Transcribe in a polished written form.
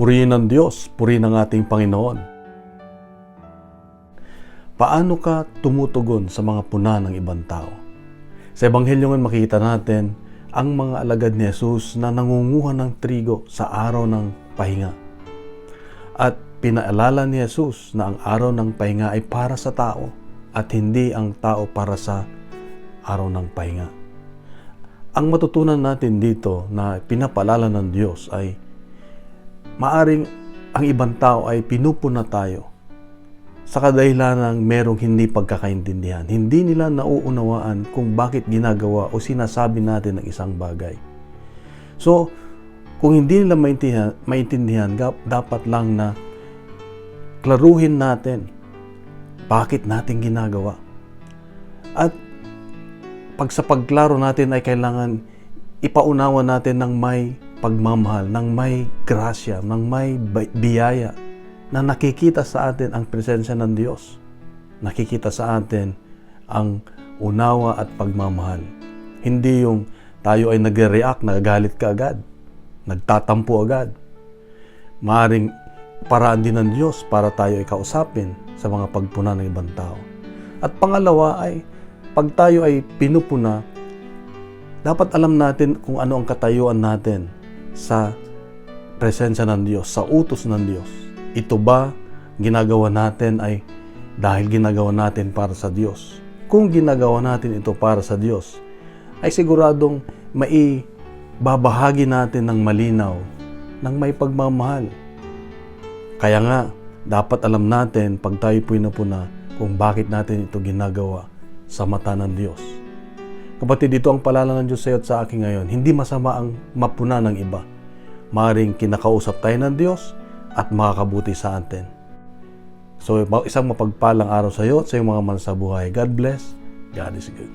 Purihin ng Diyos, purihin ng ating Panginoon. Paano ka tumutugon sa mga puna ng ibang tao? Sa Ebanghelyo ngayon makikita natin ang mga alagad ni Jesus na nangunguha ng trigo sa araw ng pahinga. At pinaalala ni Jesus na ang araw ng pahinga ay para sa tao at hindi ang tao para sa araw ng pahinga. Ang matutunan natin dito na pinapaalala ng Diyos ay maaring ang ibang tao ay pinupuna tayo sa kadahilan ng merong hindi pagkakaintindihan. Hindi nila nauunawaan kung bakit ginagawa o sinasabi natin ng isang bagay. So, kung hindi nila maintindihan, dapat lang na klaruhin natin bakit natin ginagawa. At pag sa pagklaro natin ay kailangan ipaunawa natin ng may pagmamahal, ng may grasya, ng may biyaya na nakikita sa atin ang presensya ng Diyos. Nakikita sa atin ang unawa at pagmamahal. Hindi yung tayo ay nagre-react, nagagalit ka agad, nagtatampo agad. Maaring paraan din ng Diyos para tayo ay kausapin sa mga pagpuna ng ibang tao. At pangalawa ay, pag tayo ay pinupuna, dapat alam natin kung ano ang katayuan natin sa presensya ng Diyos, sa utos ng Diyos. Ito ba ginagawa natin ay dahil ginagawa natin para sa Diyos? Kung ginagawa natin ito para sa Diyos, ay siguradong maibabahagi natin ng malinaw, ng may pagmamahal. Kaya nga, dapat alam natin pag tayo pinupuna kung bakit natin ito ginagawa sa mata ng Diyos. Kapatid, dito ang paalala ng Diyos sa iyo at sa akin ngayon. Hindi masama ang mapuna ng iba. Maring kinakausap tayo ng Diyos at makakabuti sa atin. So, isang mapagpalang araw sa iyo at sa iyong mga mahal sa buhay. God bless. God is good.